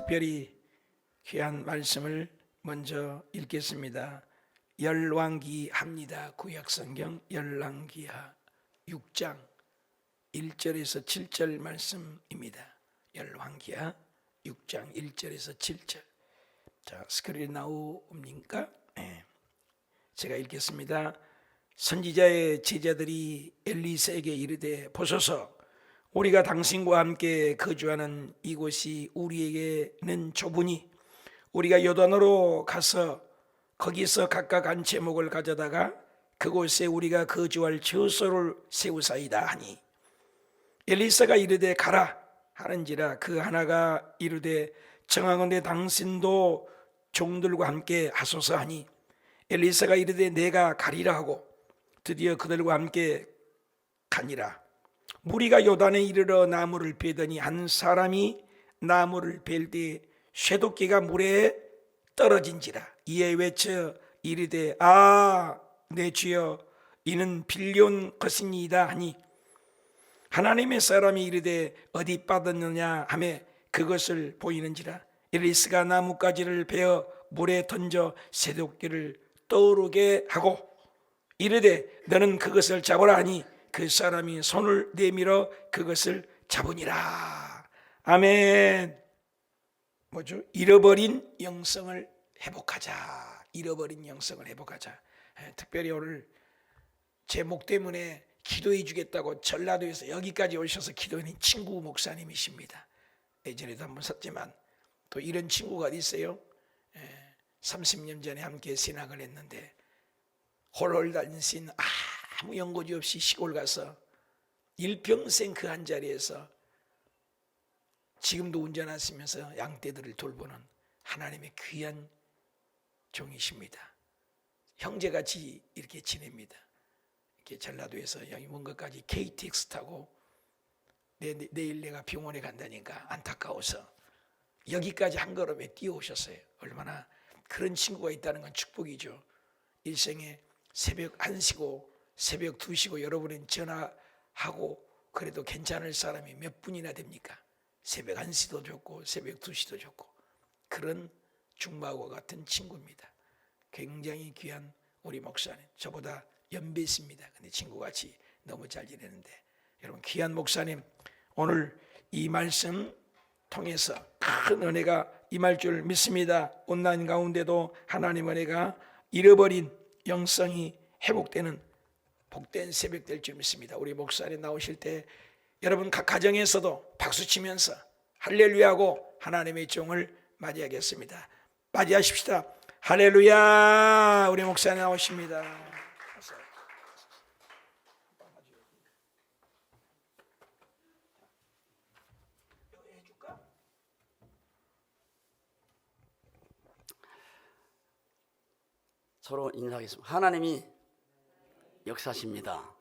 특별히 귀한 말씀을 먼저 읽겠습니다. 열왕기하입니다. 구약성경 열왕기하 6장 1절에서 7절 말씀입니다. 열왕기하 6장 1절에서 7절. 자, 스크린에 나옵니까? 네. 제가 읽겠습니다. 선지자의 제자들이 엘리사에게 이르되, 보소서, 우리가 당신과 함께 거주하는 이곳이 우리에게는 좁으니 우리가 요단으로 가서 거기서 각각 한 제목을 가져다가 그곳에 우리가 거주할 처소를 세우사이다 하니, 엘리사가 이르되 가라 하는지라. 그 하나가 이르되 청하건대 당신도 종들과 함께 하소서 하니, 엘리사가 이르되 내가 가리라 하고 드디어 그들과 함께 가니라. 무리가 요단에 이르러 나무를 베더니 한 사람이 나무를 벨 때 쇠도끼가 물에 떨어진지라. 이에 외쳐 이르되 내 주여, 이는 빌려온 것이니이다 하니, 하나님의 사람이 이르되 어디 빠졌느냐 하매 그것을 보이는지라. 엘리사가 나뭇가지를 베어 물에 던져 쇠도끼를 떠오르게 하고 이르되 너는 그것을 잡으라 하니, 그 사람이 손을 내밀어 그것을 잡으니라. 아멘. 뭐죠? 잃어버린 영성을 회복하자. 잃어버린 영성을 회복하자. 특별히 오늘 제목 때문에 기도해 주겠다고 전라도에서 여기까지 오셔서 기도하는 친구 목사님이십니다. 예전에도 한번 썼지만 또 이런 친구가 어디 있어요? 30년 전에 함께 신학을 했는데 홀홀단신 아무 연고지 없이 시골 가서 일평생 그 한 자리에서 지금도 운전하시면서 양떼들을 돌보는 하나님의 귀한 종이십니다. 형제같이 이렇게 지냅니다. 이렇게 전라도에서 여기 먼 것까지 KTX 타고 내일 내가 병원에 간다니까 안타까워서 여기까지 한 걸음에 뛰어오셨어요. 얼마나 그런 친구가 있다는 건 축복이죠. 일생에 새벽 1시고 새벽 2시고 여러분은 전화하고 그래도 괜찮을 사람이 몇 분이나 됩니까? 새벽 1시도 좋고 새벽 2시도 좋고 그런 중마와 같은 친구입니다. 굉장히 귀한 우리 목사님, 저보다 연배십니다. 근데 친구같이 너무 잘 지내는데, 여러분 귀한 목사님, 오늘 이 말씀 통해서 큰 은혜가 임할 줄 믿습니다. 온난 가운데도 하나님 은혜가 잃어버린 영성이 회복되는 복된 새벽 될 줄 믿습니다. 우리 목사님 나오실 때 여러분 각 가정에서도 박수치면서 할렐루야하고 하나님의 종을 맞이하겠습니다. 맞이하십시다. 할렐루야. 우리 목사님 나오십니다. 서로 인사하겠습니다. 하나님이 역사하십니다.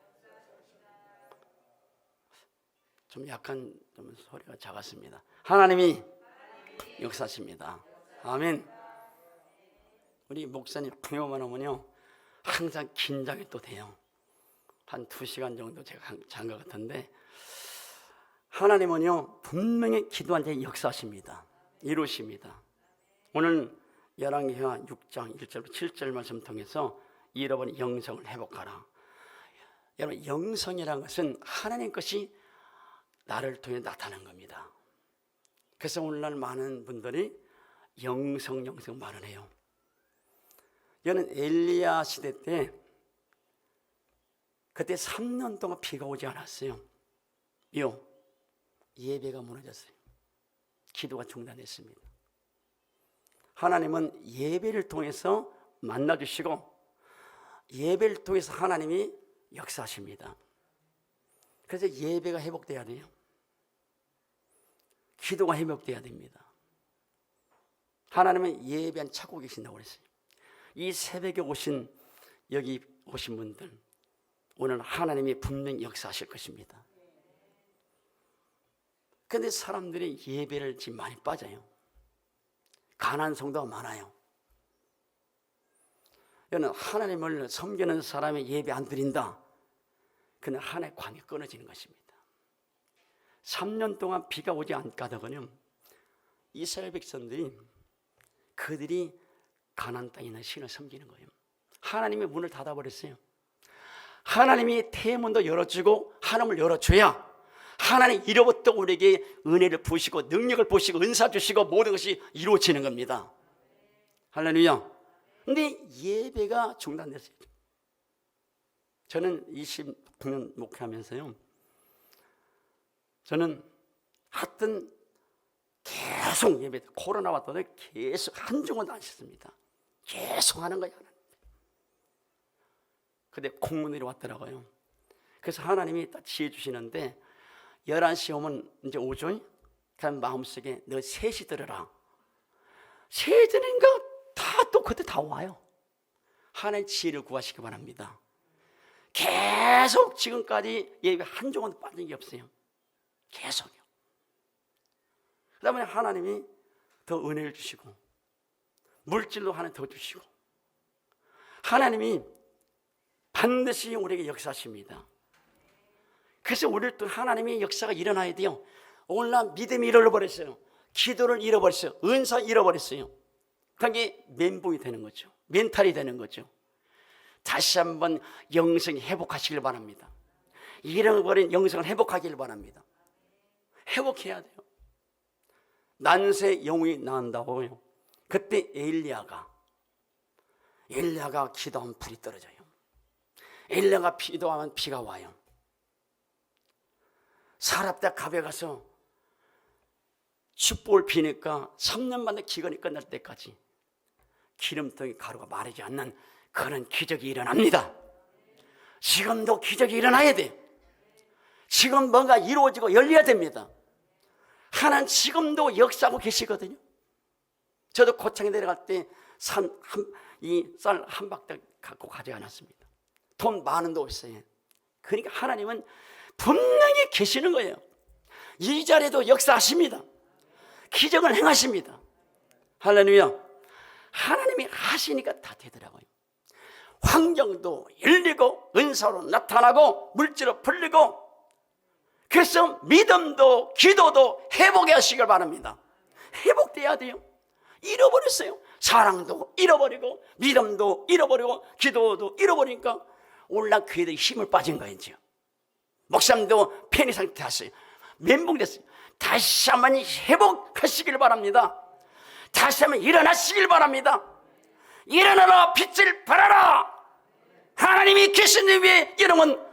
좀 약간 좀 소리가 작았습니다. 하나님이 역사하십니다. 아멘. 우리 목사님 부모만 하면요 항상 긴장이 또 돼요. 한 2시간 정도 제가 잔 것 같은데, 하나님은요 분명히 기도한 자 역사하십니다. 이루십니다. 오늘 열왕기하 6장 1절부터 7절 말씀 통해서 잃어버린 영성을 회복하라. 여러분, 영성이라는 것은 하나님 것이 나를 통해 나타나는 겁니다. 그래서 오늘날 많은 분들이 영성 말을 해요. 저는 엘리야 시대 때 그때 3년 동안 비가 오지 않았어요. 예배가 무너졌어요. 기도가 중단했습니다. 하나님은 예배를 통해서 만나주시고 예배를 통해서 하나님이 역사하십니다. 그래서 예배가 회복돼야 돼요. 기도가 회복돼야 됩니다. 하나님은 예배한 찾고 계신다고 그랬어요. 이 새벽에 여기 오신 분들, 오늘 하나님이 분명히 역사하실 것입니다. 그런데 사람들이 예배를 지금 많이 빠져요. 가난한 성도가 많아요. 여러분, 하나님을 섬기는 사람이 예배 안 드린다, 그는 하나의 관이 끊어지는 것입니다. 3년 동안 비가 오지 않거든요. 이스라엘 백성들이 그들이 가나안 땅에 있는 신을 섬기는 거예요. 하나님의 문을 닫아버렸어요. 하나님이 태문도 열어주고 하나님을 열어줘야 하나님 이로부터 우리에게 은혜를 부으시고 능력을 부으시고 은사 주시고 모든 것이 이루어지는 겁니다. 할렐루야. 근데 예배가 중단됐어요. 저는 29년 목회하면서요, 저는 하여튼 계속 예배, 코로나 왔더니 계속 한중은 안 씻습니다. 계속 하는 거예요. 근데 공문들이 왔더라고요. 그래서 하나님이 딱 지혜 주시는데 11시 오면 이제 오죠? 그럼 마음속에 너 3시 들어라. 3시 들으니까 또 그때 다 와요. 하나님의 지혜를 구하시기 바랍니다. 계속 지금까지 예배 한 종은 빠진 게 없어요. 계속요. 그다음에 하나님이 더 은혜를 주시고 물질로 하나 더 주시고 하나님이 반드시 우리에게 역사하십니다. 그래서 우리를 또 하나님의 역사가 일어나야 돼요. 오늘날 믿음이 잃어버렸어요. 기도를 잃어버렸어요. 은사 잃어버렸어요. 그게 멘붕이 되는 거죠. 멘탈이 되는 거죠. 다시 한번 영성이 회복하시길 바랍니다. 잃어버린 영성을 회복하길 바랍니다. 회복해야 돼요. 난세 영웅이 나온다고요. 그때 엘리야가 기도하면 불이 떨어져요. 엘리야가 기도하면 비가 와요. 사랍다 갑에 가서 축복을 비니까 3년 만에 기근이 끝날 때까지 기름통에 가루가 마르지 않는 그런 기적이 일어납니다. 지금도 기적이 일어나야 돼요. 지금 뭔가 이루어지고 열려야 됩니다. 하나님 지금도 역사하고 계시거든요. 저도 고창에 내려갈 때 쌀 한 박대 갖고 가지 않았습니다. 돈 많은 데 없어요. 그러니까 하나님은 분명히 계시는 거예요. 이 자리에도 역사하십니다. 기적을 행하십니다. 할렐루야. 하나님이 하시니까 다 되더라고요. 환경도 열리고 은사로 나타나고 물질로 풀리고, 그래서 믿음도 기도도 회복해 하시길 바랍니다. 회복돼야 돼요. 잃어버렸어요. 사랑도 잃어버리고 믿음도 잃어버리고 기도도 잃어버리니까 오늘날 교회들이 힘을 빠진 거예요. 목사님도 폐니 상태 왔어요. 멘붕 됐어요. 다시 한번 회복하시길 바랍니다. 다시 한번 일어나시길 바랍니다. 일어나라, 빛을 발하라. 하나님이 계신 위에 여러분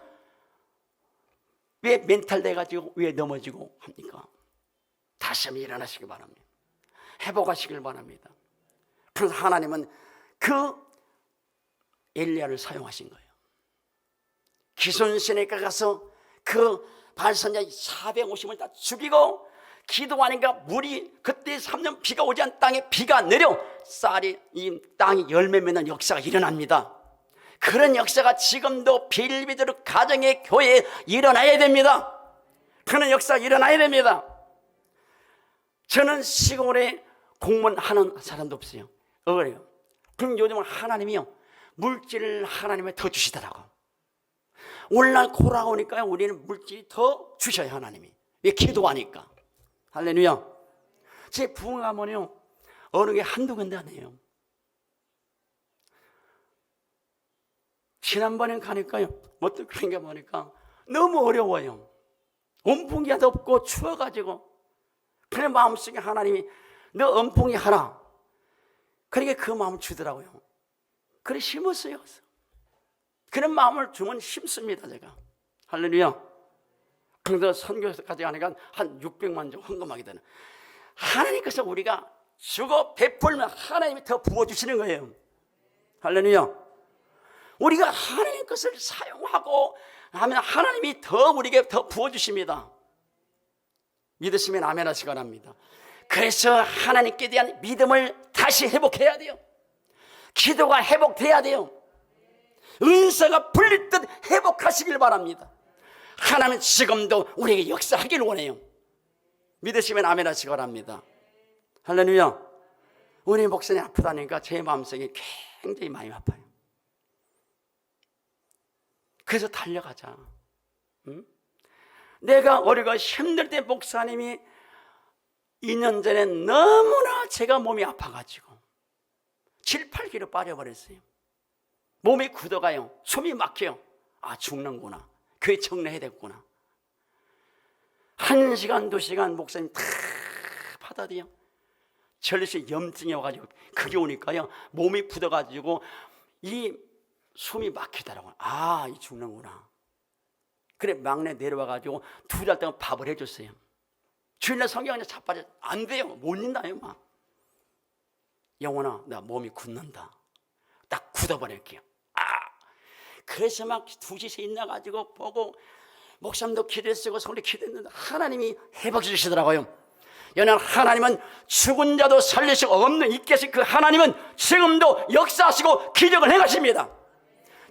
왜 멘탈 돼가지고 왜 넘어지고 합니까? 다시 한번 일어나시길 바랍니다. 회복하시길 바랍니다. 그래서 하나님은 그 엘리야를 사용하신 거예요. 기손시내가 가서 그 발선자 450을 다 죽이고 기도하니까 물이, 그때 3년 비가 오지 않은 땅에 비가 내려 쌀이, 이 땅이 열매 맺는 역사가 일어납니다. 그런 역사가 지금도 빌비드로 가정의 교회에 일어나야 됩니다. 그런 역사가 일어나야 됩니다. 저는 시골에 공무원 하는 사람도 없어요. 그래요. 그럼 요즘은 하나님이요, 물질을 하나님이 더 주시더라고. 오늘날 코로나 오니까 우리는 물질이 더 주셔요. 하나님이. 왜? 기도하니까. 할렐루야. 제 부흥하면요 어느 게 한두 군데 아니에요. 지난번에 가니까요 어떻게 생겨 보니까 너무 어려워요. 온풍기가 덥고 추워가지고. 그래 마음속에 하나님이 너 온풍기 하라. 그러니까 그 마음을 주더라고요. 그래 심었어요. 그런 마음을 주면 심습니다. 제가. 할렐루야. 그래서 선교까지 하니까 한 600만 정 헌금하게 되는. 하나님께서 우리가 주고 베풀면 하나님이 더 부어주시는 거예요. 할렐루야. 우리가 하나님 것을 사용하고 하면 하나님이 더 우리에게 더 부어주십니다. 믿으시면 아멘 하시기 바랍니다. 그래서 하나님께 대한 믿음을 다시 회복해야 돼요. 기도가 회복돼야 돼요. 은사가 풀릴 듯 회복하시길 바랍니다. 하나님은 지금도 우리에게 역사하기를 원해요. 믿으시면 아멘 하시기 바랍니다. 할렐루야. 우리 목사님 아프다니까 제 마음속에 굉장히 많이 아파요. 그래서 달려가자. 응? 내가 우리가 힘들 때 목사님이 2년 전에 너무나 제가 몸이 아파가지고 7, 8kg 빠져버렸어요. 몸이 굳어가요. 숨이 막혀요. 아, 죽는구나. 교회 정리해야 되겠구나. 1시간, 2시간 목사님 다 받아들여. 전립선 염증이 와가지고 그게 오니까요, 몸이 굳어가지고 이 숨이 막히더라고요. 아, 이 죽는구나. 그래 막내 내려와가지고 2달 동안 밥을 해줬어요. 주일날 성경에 자빠져. 안 돼요. 못 읽나요 막. 영원아, 나 몸이 굳는다. 딱 굳어버릴게요. 아, 그래서 막 2시에 일어나가지고 보고, 목사님도 기도했고 성도 기도했는데 하나님이 회복해 주시더라고요. 여러분, 하나님은 죽은 자도 살리시고 없는 이 계신 그 하나님은 지금도 역사하시고 기적을 행하십니다.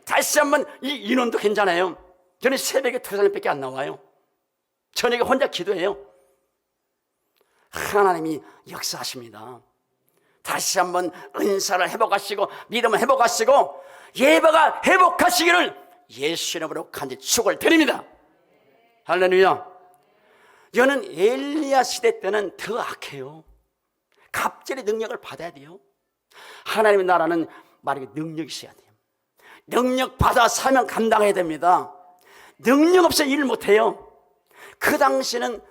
다시 한번 이 인원도 괜찮아요. 저는 새벽에 2사람밖에 안 나와요. 저녁에 혼자 기도해요. 하나님이 역사하십니다. 다시 한번 은사를 회복하시고 믿음을 회복하시고 예배가 회복하시기를 예수 이름으로 간절히 축원을 드립니다. 할렐루야. 저는 엘리야 시대 때는 더 악해요. 갑절의 능력을 받아야 돼요. 하나님의 나라는 말하기 능력이 있어야 돼요. 능력 받아 사명 감당해야 됩니다. 능력 없이 일 못해요. 그 당시에는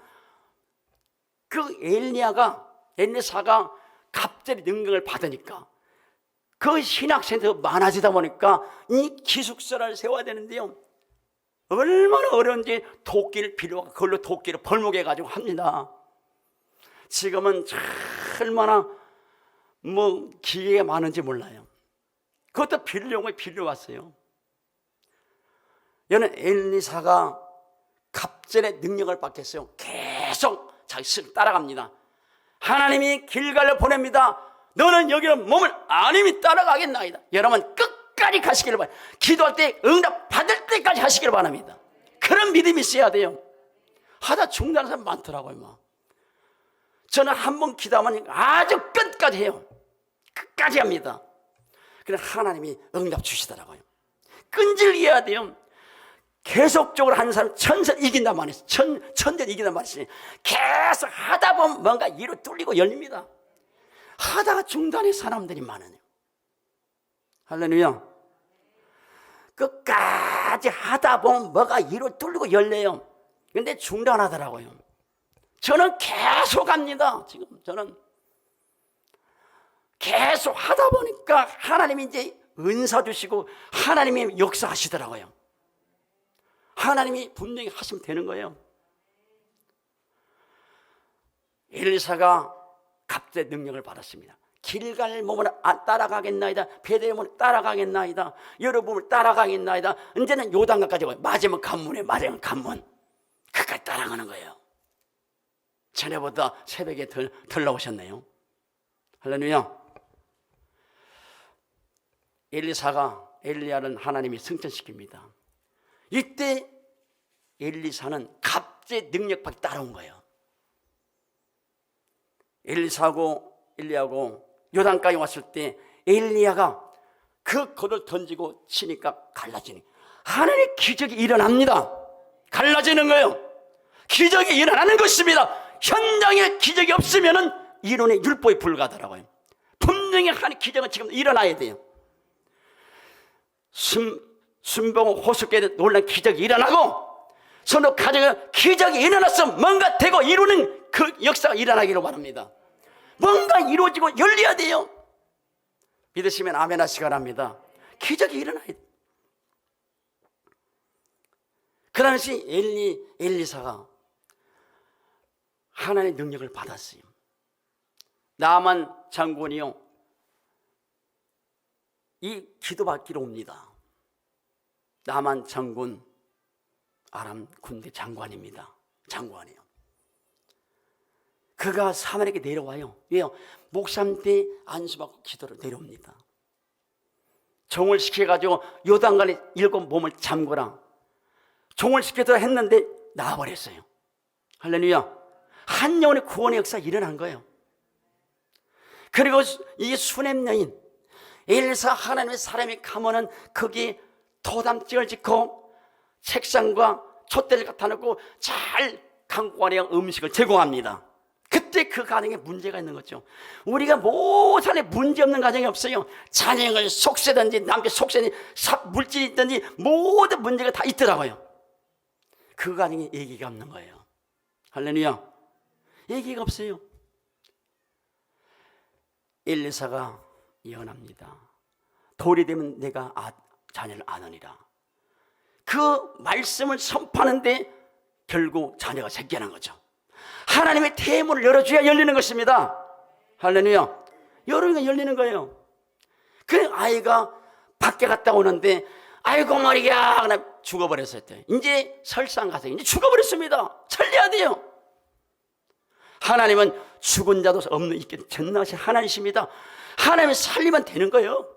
그 엘리사가 갑절의 능력을 받으니까 그 신학생도 많아지다 보니까 이 기숙사를 세워야 되는데요, 얼마나 어려운지 도끼를 필요하고 그걸로 도끼를 벌목해가지고 합니다. 지금은 얼마나 기계가 많은지 몰라요. 그것도 빌려용에 빌려왔어요. 여는 엘리사가 갑절의 능력을 받겠어요. 계속 자기 스스로 따라갑니다. 하나님이 길갈로 보냅니다. 너는 여기로 몸을 아님이 따라가겠나이다. 여러분 끝까지 가시기를 바랍니다. 기도할 때 응답 받을 때까지 하시기를 바랍니다. 그런 믿음이 있어야 돼요. 하다 중단하는 사람 많더라고요. 막. 저는 한 번 기도하면 아주 끝까지 해요. 끝까지 합니다. 그래서 하나님이 응답 주시더라고요. 끈질겨야 돼요. 계속적으로 하는 사람 천사 이긴단 말이에요. 천재 이긴단 말이에요. 계속 하다 보면 뭔가 이로 뚫리고 열립니다. 하다가 중단의 사람들이 많아요. 할렐루야. 끝까지 하다 보면 뭐가 이로 뚫리고 열려요. 근데 중단하더라고요. 저는 계속 합니다. 지금 저는 계속 하다 보니까 하나님이 이제 은사 주시고 하나님이 역사하시더라고요. 하나님이 분명히 하시면 되는 거예요. 엘리사가 갑절의 능력을 받았습니다. 길갈 몸을 따라가겠나이다. 베델의 몸을 따라가겠나이다. 여러 몸을 따라가겠나이다. 이제는 요단강까지 와요. 마지막 관문에 마지막 관문. 그까지 따라가는 거예요. 전에보다 새벽에 덜 나오셨네요. 할렐루야. 엘리야는 하나님이 승천시킵니다. 이때 엘리사는 갑절의 능력밖에 따라온 거예요. 엘리야하고 요단강에 왔을 때 엘리야가 그 겉을 던지고 치니까 갈라지니 하나님의 기적이 일어납니다. 갈라지는 거예요. 기적이 일어나는 것입니다. 현장에 기적이 없으면 이론의 율법에 불과하더라고요. 분명히 하나님의 기적은 지금 일어나야 돼요. 순봉 호숫가에 놀란 기적이 일어나고 서로 가정에 기적이 일어났으면 뭔가 되고 이루는 그 역사가 일어나기를 바랍니다. 뭔가 이루어지고 열려야 돼요. 믿으시면 아멘 하시기 바랍니다. 기적이 일어나야 돼요. 그 당시 엘리사가 하나님의 능력을 받았어요. 나만 장군이요, 이 기도받기로 옵니다. 나만 장군, 아람 군대 장관입니다. 장관이에요. 그가 사마리아에 내려와요. 왜요? 목사님 때 안수받고 기도를 내려옵니다. 종을 시켜가지고 요단강에 7 몸을 잠그라. 종을 시켜서 했는데 나와버렸어요. 할렐루야. 한 영혼의 구원의 역사가 일어난 거예요. 그리고 이 수넴 여인 엘리사 하나님의 사람이 가면은 거기 도담장을 짓고 책상과 촛대를 갖다 놓고 잘 강권의 음식을 제공합니다. 그때 그 가정에 문제가 있는 거죠. 우리가 모든 사람에 문제 없는 가정이 없어요. 자녀를 속세든지 남편 속세든지 물질이 있든지 모든 문제가 다 있더라고요. 그 가정에 얘기가 없는 거예요. 할렐루야. 얘기가 없어요. 엘리사가 예언합니다. 돌이 되면 내가 자녀를 안으리라. 그 말씀을 선포하는데 결국 자녀가 생겨난 거죠. 하나님의 태문을 열어줘야 열리는 것입니다. 할렐루야. 열리는 거예요. 그 아이가 밖에 갔다 오는데 아이고 머리야 그냥 죽어버렸을 때 이제 설상 가서 이제 죽어버렸습니다. 살려야 돼요. 하나님은 죽은 자도 없는 있게 전능하신 하나님이십니다. 하나님이 살리면 되는 거예요.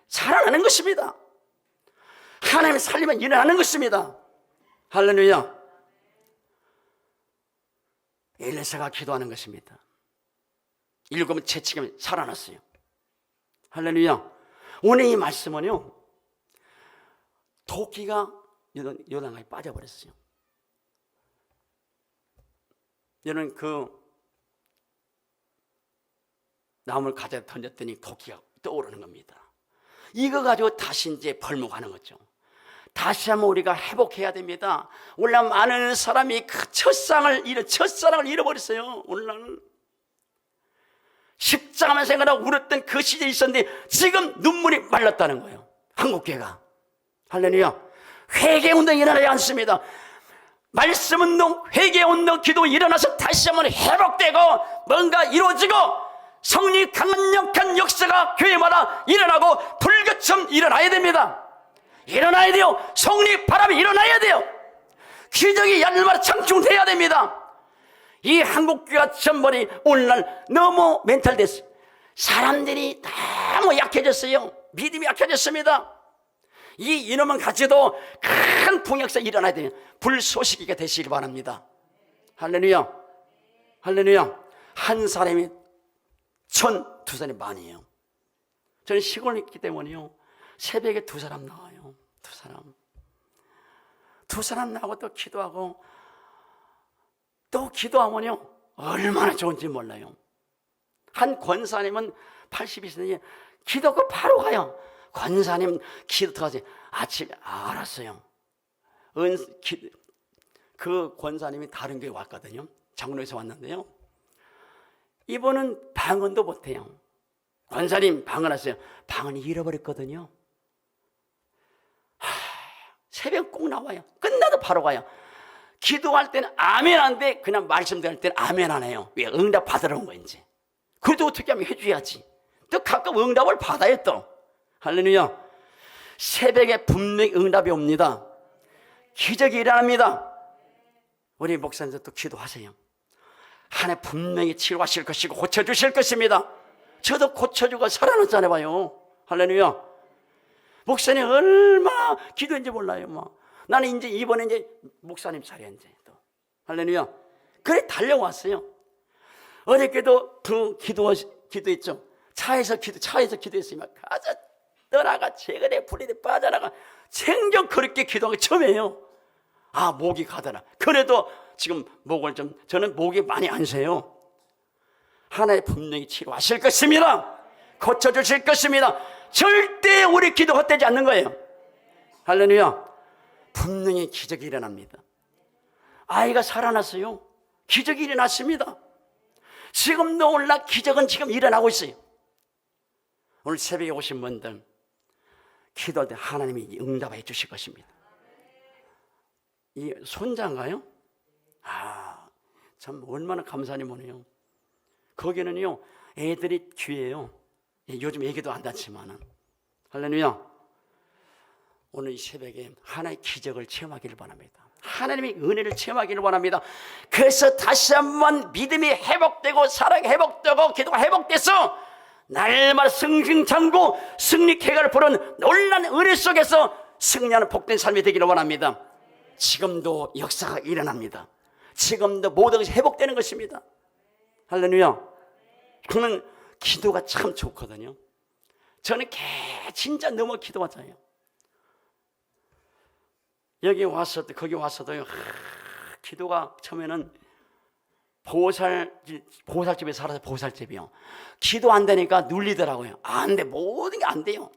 살아나는 것입니다. 하나님이 살리면 일어나는 것입니다. 할렐루야. 엘리사가 기도하는 것입니다. 7번 채찍이면 살아났어요. 할렐루야. 오늘 이 말씀은요, 도끼가 요단강에 빠져버렸어요. 여러분, 그 나무를 가져 던졌더니 도끼가 떠오르는 겁니다. 이거 가지고 다시 이제 벌목하는 거죠. 다시 한번 우리가 회복해야 됩니다. 오늘날 많은 사람이 그 첫사랑을 잃어버렸어요. 오늘날은 십자가만 생각하고 울었던 그 시절이 있었는데 지금 눈물이 말랐다는 거예요. 한국교회가. 할렐루야. 회개운동이 일어나지 않습니다. 말씀운동, 회개운동, 기도 일어나서 다시 한번 회복되고 뭔가 이루어지고 성리 강력한 역사가 교회마다 일어나고 불교처럼 일어나야 됩니다. 일어나야 돼요. 성리 바람이 일어나야 돼요. 기적이 날마다 창충돼야 됩니다. 이 한국교회가 전번에 오늘날 너무 멘탈됐어요. 사람들이 너무 약해졌어요. 믿음이 약해졌습니다. 이 이놈은 가지도 큰 풍역사 일어나야 돼요. 불쏘시개가 되시길 바랍니다. 할렐루야. 할렐루야. 한 사람이 1,000, 2사람이 만이에요. 저는 시골에 있기 때문에요, 새벽에 2사람 나와요. 2사람 나오고 또 기도하고 또 기도하면요 얼마나 좋은지 몰라요. 한 권사님은 80이시더니 기도하고 바로 가요. 권사님 기도 들어가지. 아침에 알았어요. 그 권사님이 다른 교회 왔거든요. 장로에서 왔는데요, 이분은 방언도 못해요. 권사님 방언하세요. 방언이 잃어버렸거든요. 새벽 꼭 나와요. 끝나도 바로 가요. 기도할 때는 아멘 안 돼. 그냥 말씀드릴 때는 아멘 안 해요. 왜? 응답 받으러 온 거인지. 그래도 어떻게 하면 해줘야지. 또 가끔 응답을 받아요 또. 할렐루야. 새벽에 분명히 응답이 옵니다. 기적이 일어납니다. 우리 목사님들 또 기도하세요. 하나님 분명히 치료하실 것이고 고쳐주실 것입니다. 저도 고쳐주고 살아났잖아요. 봐요. 할렐루야. 목사님 얼마나 기도했는지 몰라요. 나는 이제 이번에 이제 목사님 차례 이제 또. 할렐루야. 그래 달려왔어요. 어저께도 그 기도했죠. 차에서 기도했으면 가자 떠나가 최근에 불이 빠져나가 생전 그렇게 기도한 게 처음이에요. 아, 목이 가더라. 그래도 지금 목을 저는 목이 많이 안 새요. 하나님 분명히 치료하실 것입니다. 고쳐주실 것입니다. 절대 우리 기도 헛되지 않는 거예요. 할렐루야. 분명히 기적이 일어납니다. 아이가 살아났어요. 기적이 일어났습니다. 지금도 오늘날 기적은 지금 일어나고 있어요. 오늘 새벽에 오신 분들 기도할 때 하나님이 응답해 주실 것입니다. 이 손자인가요? 참 얼마나 감사하니 뭐네요. 거기는요 애들이 귀해요. 요즘 애기도 안 닿지만은. 할렐루야. 오늘 이 새벽에 하나의 기적을 체험하기를 바랍니다. 하나님의 은혜를 체험하기를 바랍니다. 그래서 다시 한번 믿음이 회복되고 사랑이 회복되고 기도가 회복돼서 날마다 승승장구 승리 쾌거를 부른 놀라운 은혜 속에서 승리하는 복된 삶이 되기를 원합니다. 지금도 역사가 일어납니다. 지금도 모든 것이 회복되는 것입니다. 할렐루야. 저는 기도가 참 좋거든요. 저는 진짜 너무 기도가 잘해요. 여기 왔어도 거기 왔어도요, 기도가 처음에는 보살집에 살아서 보살집이요. 기도 안 되니까 눌리더라고요. 안 돼, 모든 게 안 돼요.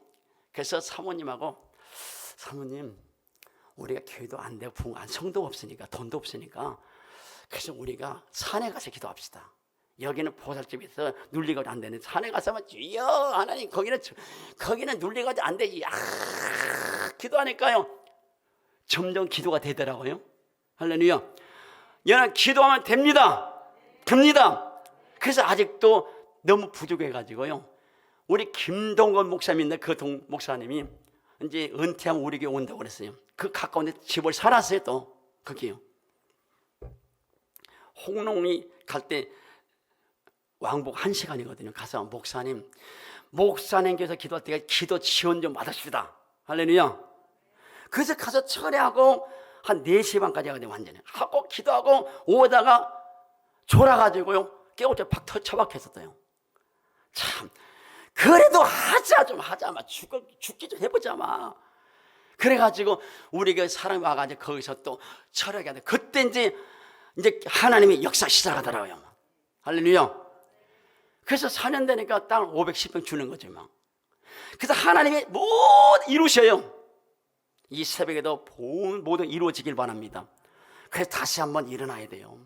그래서 사모님하고, 사모님, 우리가 기도 안 되고 성도 없으니까, 돈도 없으니까, 그래서 우리가 산에 가서 기도합시다. 여기는 보살집에서 눌리가 안 되는 산에 가서 주여 하나님, 거기는 눌리가 안 되지. 기도하니까요, 점점 기도가 되더라고요. 할렐루야. 여러분, 기도하면 됩니다. 그래서 아직도 너무 부족해가지고요, 우리 김동건 목사님인데 그 목사님이 이제 은퇴하면 우리 교회 온다고 그랬어요. 그 가까운 데 집을 살았어요. 또 거기요. 홍롱이 갈 때 왕복 1시간이거든요. 가서 목사님께서 기도할 때 기도 지원 좀 받으십시다. 할렐루야. 그래서 가서 철회하고 한 4시 반까지 하거든요. 완전히 하고 기도하고 오다가 졸아가지고요, 깨우쳐 팍 처박혔었어요. 참, 그래도 하자 마. 죽기 좀 해보자 마. 그래가지고 우리 그 사람이 와가지고 거기서 또 철학이 하는데, 그때 이제 하나님이 역사 시작하더라고요. 할렐루야. 그래서 4년 되니까 땅을 510평 주는 거죠. 막. 그래서 하나님이 모두 이루셔요. 이 새벽에도 모든 이루어지길 바랍니다. 그래서 다시 한번 일어나야 돼요.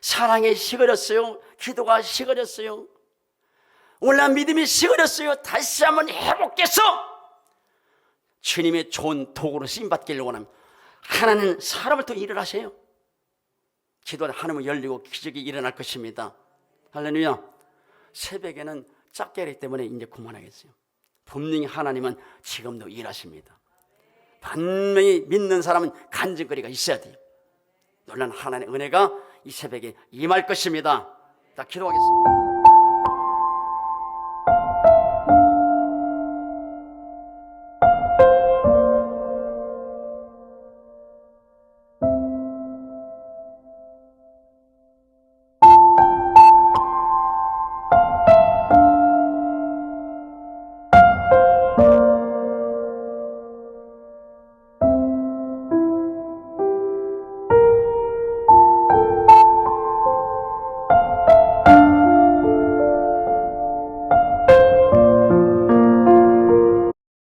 사랑이 식어졌어요. 기도가 식어졌어요. 올라온 믿음이 식어졌어요. 다시 한번 회복해서 주님의 좋은 도구로 쓰임받기를 원합니다. 하나님은 사람을 또 일을 하세요. 기도는 하나님은 열리고 기적이 일어날 것입니다. 할렐루야. 새벽에는 작게 하기 때문에 이제 그만하겠어요. 분명히 하나님은 지금도 일하십니다. 분명히 믿는 사람은 간증거리가 있어야 돼요. 놀라운 하나님의 은혜가 이 새벽에 임할 것입니다. 자, 기도하겠습니다.